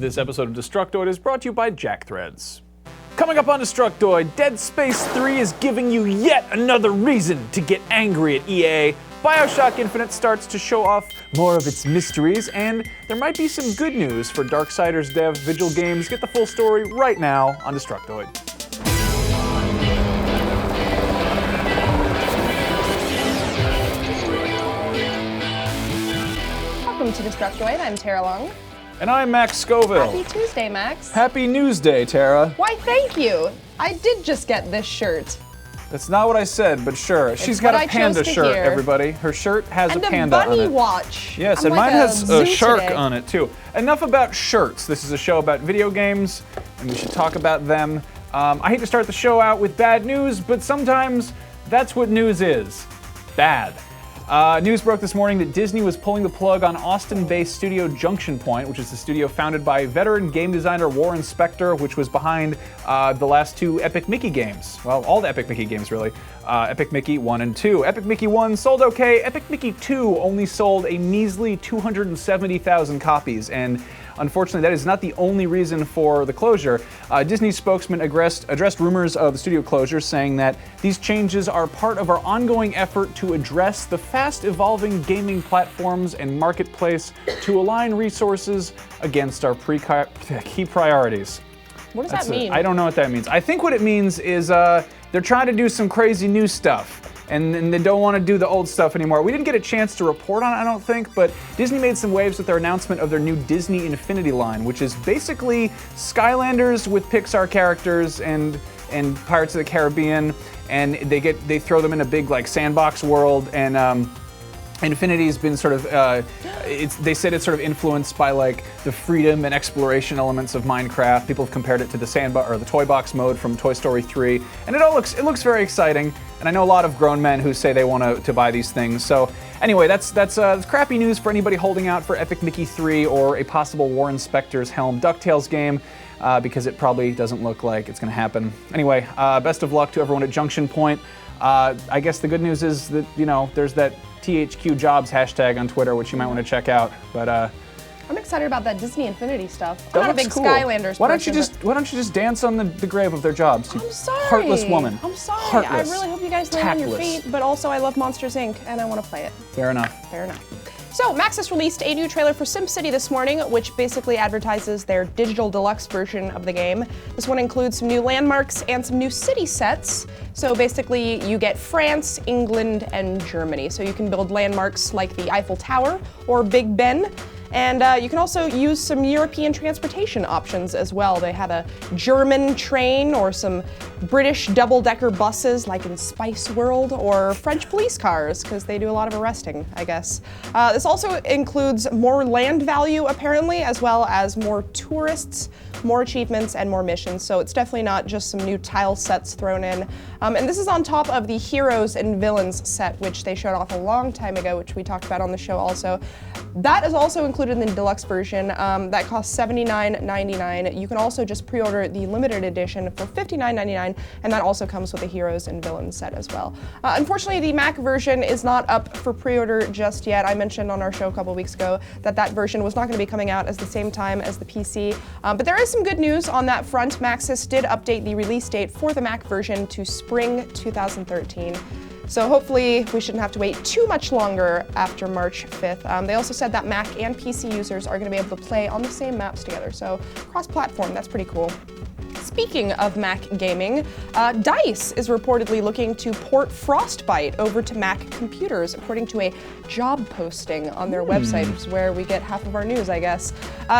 This episode of Destructoid is brought to you by Jackthreads. Coming up on Destructoid, Dead Space 3 is giving you yet another reason to get angry at EA. BioShock Infinite starts to show off more of its mysteries, and there might be some good news for Darksiders dev Vigil Games. Get the full story right now on Destructoid. Welcome to Destructoid. I'm Tara Long. And I'm Max Scoville. Happy Tuesday, Max. Happy News Day, Tara. Why, thank you. I did just get this shirt. That's not what I said, but sure. She's got a panda shirt, everybody. Her shirt has a panda on it. And a bunny watch. Yes, and mine has a shark on it, too. Enough about shirts. This is a show about video games, and we should talk about them. I hate to start the show out with bad news, but sometimes that's what news is. Bad. News broke this morning that Disney was pulling the plug on Austin-based studio Junction Point, which is the studio founded by veteran game designer Warren Spector, which was behind the last two Epic Mickey games. Well, all the Epic Mickey games, really. Epic Mickey 1 and 2. Epic Mickey 1 sold okay. Epic Mickey 2 only sold a measly 270,000 copies, and unfortunately, that is not the only reason for the closure. Disney spokesman addressed rumors of the studio closure, saying that these changes are part of our ongoing effort to address the fast-evolving gaming platforms and marketplace to align resources against our key priorities. What does that mean? I don't know what that means. I think what it means is they're trying to do some crazy new stuff. And they don't want to do the old stuff anymore. We didn't get a chance to report on it, I don't think, but Disney made some waves with their announcement of their new Disney Infinity line, which is basically Skylanders with Pixar characters and Pirates of the Caribbean, and they throw them in a big like sandbox world, and Infinity's been sort of, they said it's sort of influenced by like the freedom and exploration elements of Minecraft. People have compared it to the sandbox or the toy box mode from Toy Story 3, and it looks very exciting. And I know a lot of grown men who say they want to buy these things. So anyway, that's crappy news for anybody holding out for Epic Mickey 3 or a possible Warren Spector's Helm DuckTales game, because it probably doesn't look like it's going to happen. Anyway, best of luck to everyone at Junction Point. I guess the good news is that, you know, there's that THQ Jobs hashtag on Twitter, which you might want to check out. But I'm excited about that Disney Infinity stuff. I'm not a big cool. Skylanders Why don't you just dance on the grave of their jobs? You I'm sorry. Heartless woman. I'm sorry. Heartless. I really hope you guys land on your feet, but also I love Monsters Inc. and I want to play it. Fair enough. Fair enough. So, Maxis released a new trailer for SimCity this morning, which basically advertises their digital deluxe version of the game. This one includes some new landmarks and some new city sets. So basically, you get France, England, and Germany. So you can build landmarks like the Eiffel Tower or Big Ben. And you can also use some European transportation options as well. They have a German train or some British double-decker buses like in Spice World, or French police cars, because they do a lot of arresting, I guess. This also includes more land value, apparently, as well as more tourists, more achievements, and more missions. So it's definitely not just some new tile sets thrown in. And this is on top of the Heroes and Villains set, which they showed off a long time ago, which we talked about on the show also. That is also included in the deluxe version. That costs $79.99. You can also just pre-order the limited edition for $59.99, and that also comes with a Heroes and Villains set as well. Unfortunately, the Mac version is not up for pre-order just yet. I mentioned on our show a couple weeks ago that version was not going to be coming out at the same time as the PC. But there is some good news on that front. Maxis did update the release date for the Mac version to spring 2013. So hopefully we shouldn't have to wait too much longer after March 5th. They also said that Mac and PC users are going to be able to play on the same maps together. So cross-platform, that's pretty cool. Speaking of Mac gaming, DICE is reportedly looking to port Frostbite over to Mac computers, according to a job posting on their website, which is where we get half of our news, I guess.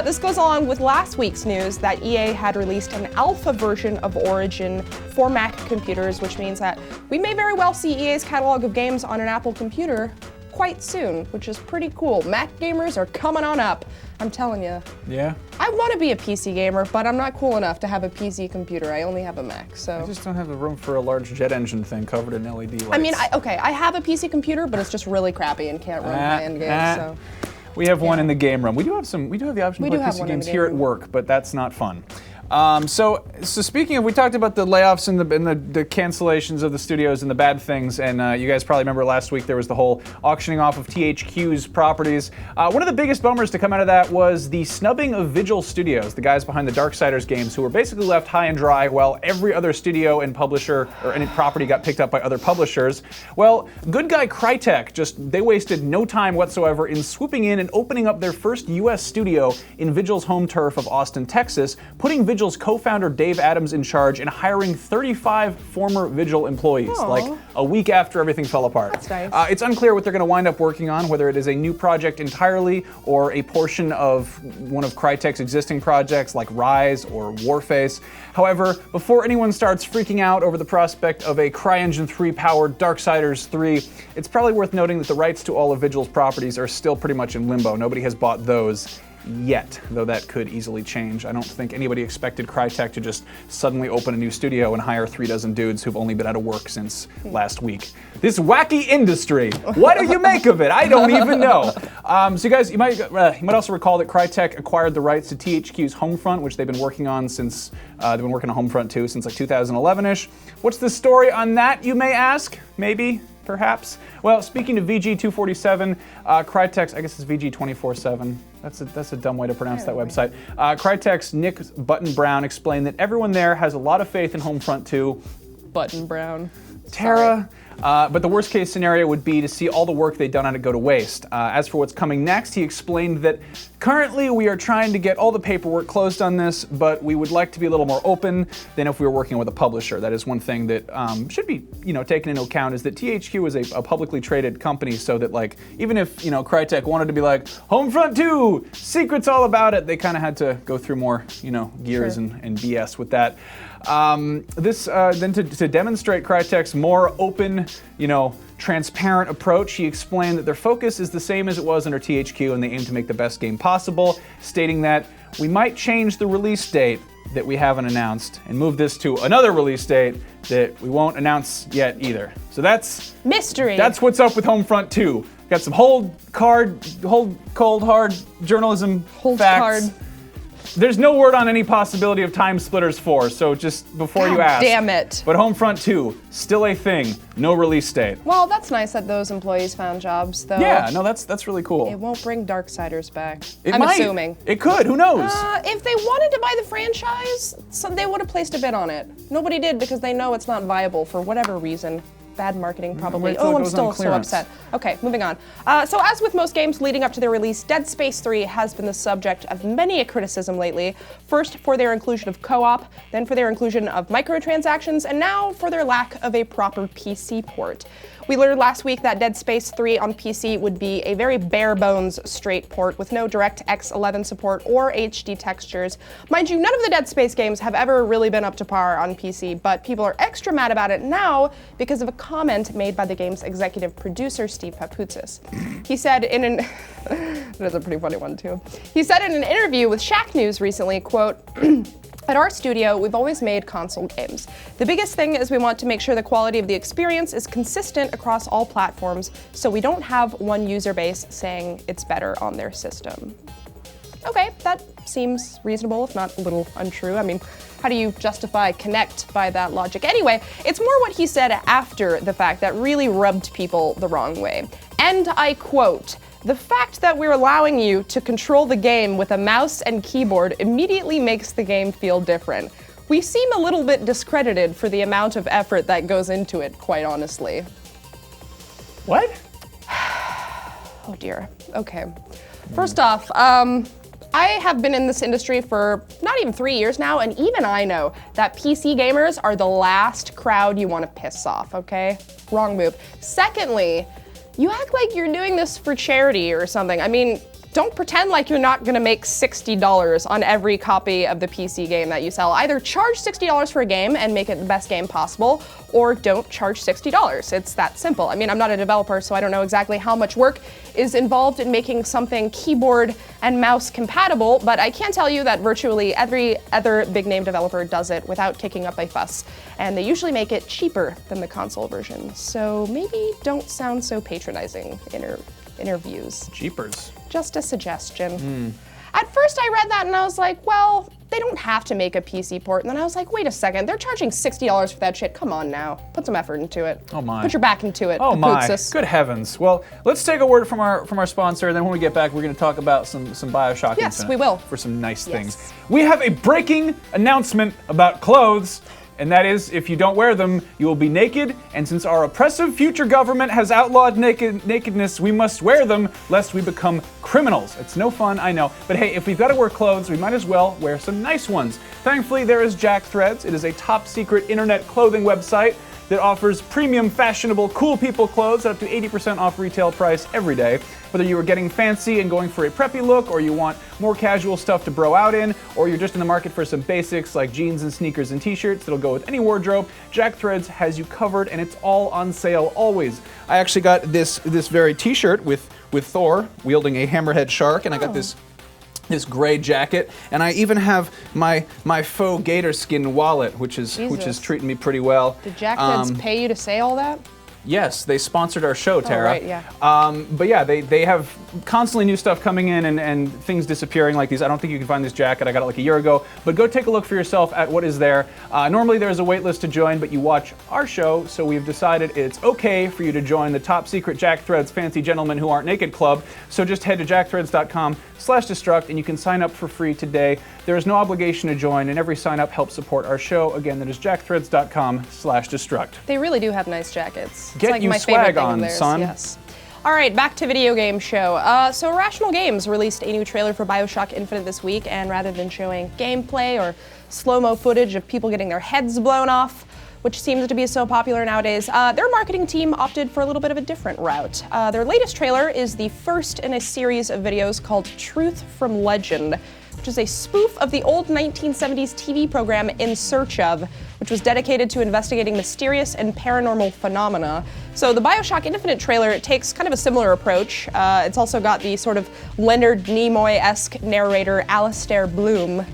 This goes along with last week's news that EA had released an alpha version of Origin for Mac computers, which means that we may very well see EA's catalog of games on an Apple computer quite soon, which is pretty cool. Mac gamers are coming on up, I'm telling you. Yeah? I want to be a PC gamer, but I'm not cool enough to have a PC computer. I only have a Mac, so. I just don't have the room for a large jet engine thing covered in LED lights. I mean, I have a PC computer, but it's just really crappy and can't run high-end games, so. We have one in the game room. We do have the option to play PC games here at work, but that's not fun. So speaking of, we talked about the layoffs and the cancellations of the studios and the bad things, and you guys probably remember last week there was the whole auctioning off of THQ's properties. One of the biggest bummers to come out of that was the snubbing of Vigil Studios, the guys behind the Darksiders games, who were basically left high and dry while every other studio and publisher or any property got picked up by other publishers. Well, good guy Crytek, they wasted no time whatsoever in swooping in and opening up their first US studio in Vigil's home turf of Austin, Texas, putting Vigil's co-founder Dave Adams in charge and hiring 35 former Vigil employees, like a week after everything fell apart. That's nice. It's unclear what they're going to wind up working on, whether it is a new project entirely or a portion of one of Crytek's existing projects like Rise or Warface. However, before anyone starts freaking out over the prospect of a CryEngine 3 powered Darksiders 3, it's probably worth noting that the rights to all of Vigil's properties are still pretty much in limbo. Nobody has bought those yet, though that could easily change. I don't think anybody expected Crytek to just suddenly open a new studio and hire 36 dudes who've only been out of work since last week. This wacky industry, what do you make of it? I don't even know. So you guys, you might also recall that Crytek acquired the rights to THQ's Homefront, which they've been working on since, they've been working on Homefront 2 since like 2011-ish. What's the story on that, you may ask? Maybe? Perhaps? Well, speaking of VG247, Crytek's, I guess it's VG247. That's a dumb way to pronounce that website. Crytek's Nick Button Brown explained that everyone there has a lot of faith in Homefront 2. Button Brown. Tara. But the worst case scenario would be to see all the work they've done on it go to waste. As for what's coming next, he explained that currently we are trying to get all the paperwork closed on this, but we would like to be a little more open than if we were working with a publisher. That is one thing that should be, taken into account, is that THQ is a publicly traded company, so that like even if Crytek wanted to be like Homefront 2, secrets all about it, they kind of had to go through more gears and BS with that. Then to demonstrate Crytek's more open, transparent approach, he explained that their focus is the same as it was under THQ and they aim to make the best game possible, stating that we might change the release date that we haven't announced and move this to another release date that we won't announce yet either. So that's mystery. That's what's up with Homefront 2. Got some cold hard journalism facts. There's no word on any possibility of Time Splitters 4, so just before you ask. Damn it. But Homefront 2, still a thing, no release date. Well, that's nice that those employees found jobs, though. Yeah, no, that's really cool. It won't bring Darksiders back. I'm assuming. It could, who knows? If they wanted to buy the franchise, they would have placed a bid on it. Nobody did because they know it's not viable for whatever reason. Bad marketing, probably. Oh, I'm still so upset. Okay, moving on. So as with most games leading up to their release, Dead Space 3 has been the subject of many a criticism lately. First for their inclusion of co-op, then for their inclusion of microtransactions, and now for their lack of a proper PC port. We learned last week that Dead Space 3 on PC would be a very bare bones straight port with no DirectX 11 support or HD textures. Mind you, none of the Dead Space games have ever really been up to par on PC, but people are extra mad about it now because of a comment made by the game's executive producer, Steve Papoutsis. He said in an, that is a pretty funny one too. He said in an interview with Shack News recently, quote, "At our studio, we've always made console games. The biggest thing is we want to make sure the quality of the experience is consistent across all platforms, so we don't have one user base saying it's better on their system." Okay, that seems reasonable, if not a little untrue. I mean, how do you justify Kinect by that logic? Anyway, it's more what he said after the fact that really rubbed people the wrong way. And I quote, "The fact that we're allowing you to control the game with a mouse and keyboard immediately makes the game feel different. We seem a little bit discredited for the amount of effort that goes into it, quite honestly." What? Oh dear. Okay. First off, I have been in this industry for not even 3 years now, and even I know that PC gamers are the last crowd you want to piss off, okay? Wrong move. Secondly, you act like you're doing this for charity or something. I mean, don't pretend like you're not gonna make $60 on every copy of the PC game that you sell. Either charge $60 for a game and make it the best game possible, or don't charge $60. It's that simple. I mean, I'm not a developer, so I don't know exactly how much work is involved in making something keyboard and mouse compatible, but I can tell you that virtually every other big name developer does it without kicking up a fuss, and they usually make it cheaper than the console version. So maybe don't sound so patronizing in interviews. Jeepers. Just a suggestion. At first I read that and I was like, well, they don't have to make a PC port. And then I was like, wait a second, they're charging $60 for that shit. Come on now, put some effort into it. Oh my. Put your back into it. Oh my, Papootsis. good heavens. Well, let's take a word from our sponsor, and then when we get back, we're gonna talk about some BioShock Infinite. Yes, we will. For some nice Yes. things. We have a breaking announcement about clothes. And that is, if you don't wear them, you will be naked, and since our oppressive future government has outlawed nakedness, we must wear them, lest we become criminals. It's no fun, I know, but hey, if we've got to wear clothes, we might as well wear some nice ones. Thankfully, there is Jack Threads. It is a top-secret internet clothing website that offers premium, fashionable, cool people clothes at up to 80% off retail price every day. Whether you are getting fancy and going for a preppy look, or you want more casual stuff to bro out in, or you're just in the market for some basics like jeans and sneakers and t-shirts that'll go with any wardrobe, Jack Threads has you covered, and it's all on sale always. I actually got this very t-shirt with Thor wielding a hammerhead shark, and I got this gray jacket, and I even have my faux gator skin wallet, which is treating me pretty well. Did Jack Threads pay you to say all that? Yes, they sponsored our show, Tara. Oh, right, yeah. But yeah, they have constantly new stuff coming in and things disappearing like these. I don't think you can find this jacket. I got it like a year ago. But go take a look for yourself at what is there. Normally there's a wait list to join, but you watch our show, so we've decided it's okay for you to join the top secret Jack Threads Fancy Gentlemen Who Aren't Naked Club. So just head to jackthreads.com/destruct and you can sign up for free today. There is no obligation to join, and every sign up helps support our show. Again, that is jackthreads.com/destruct. They really do have nice jackets. It's Get like you my swag favorite thing on, of theirs. son. Yes. All right, back to video game show. So Irrational Games released a new trailer for BioShock Infinite this week, and rather than showing gameplay or slow-mo footage of people getting their heads blown off, which seems to be so popular nowadays, their marketing team opted for a little bit of a different route. Their latest trailer is the first in a series of videos called Truth from Legend, which is a spoof of the old 1970s TV program In Search Of, which was dedicated to investigating mysterious and paranormal phenomena. So the BioShock Infinite trailer takes kind of a similar approach. It's also got the sort of Leonard Nimoy-esque narrator Alistair Bloom.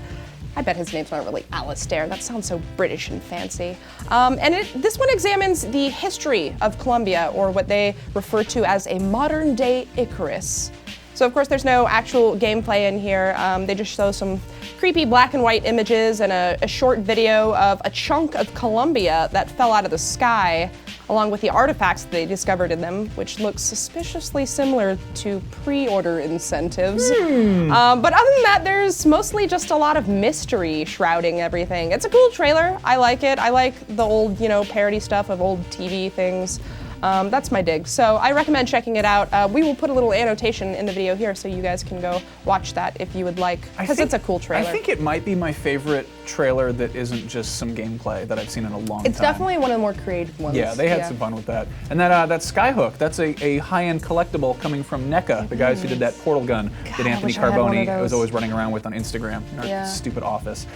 I bet his name's not really Alistair. That sounds so British and fancy. This one examines the history of Columbia, or what they refer to as a modern-day Icarus. So of course there's no actual gameplay in here. They just show some creepy black and white images and a short video of a chunk of Columbia that fell out of the sky, along with the artifacts that they discovered in them, which looks suspiciously similar to pre-order incentives. But other than that, there's mostly just a lot of mystery shrouding everything. It's a cool trailer. I like it. I like the old, parody stuff of old TV things. That's my dig. So I recommend checking it out. We will put a little annotation in the video here so you guys can go watch that if you would like, because it's a cool trailer. I think it might be my favorite trailer that isn't just some gameplay that I've seen in a long time. It's definitely one of the more creative ones. Yeah, they had some fun with that. And that Skyhook, that's a high-end collectible coming from NECA, the guys who did that portal gun that Anthony Carboni was always running around with on Instagram in our stupid office.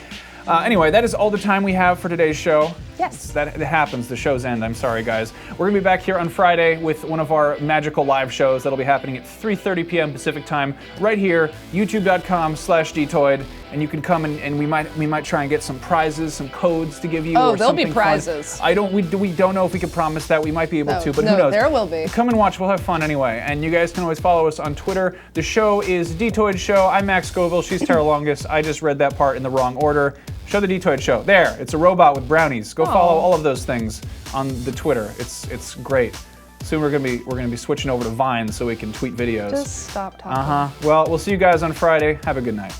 Anyway, that is all the time we have for today's show. Yes. That happens. The show's end. I'm sorry, guys. We're going to be back here on Friday with one of our magical live shows that'll be happening at 3:30 p.m. Pacific time, right here, youtube.com/dtoid. And you can come and we might try and get some prizes, some codes to give you. Oh, or there'll be something prizes. fun. We don't know if we can promise that. We might be able to, but who knows? There will be. Come and watch. We'll have fun anyway. And you guys can always follow us on Twitter. The show is Dtoid Show. I'm Max Scoville. She's Tara Longus. I just read that part in the wrong order. Show the Dtoid Show. There, it's a robot with brownies. Go follow all of those things on the Twitter. It's great. Soon we're gonna be switching over to Vine so we can tweet videos. Just stop talking. Well, we'll see you guys on Friday. Have a good night.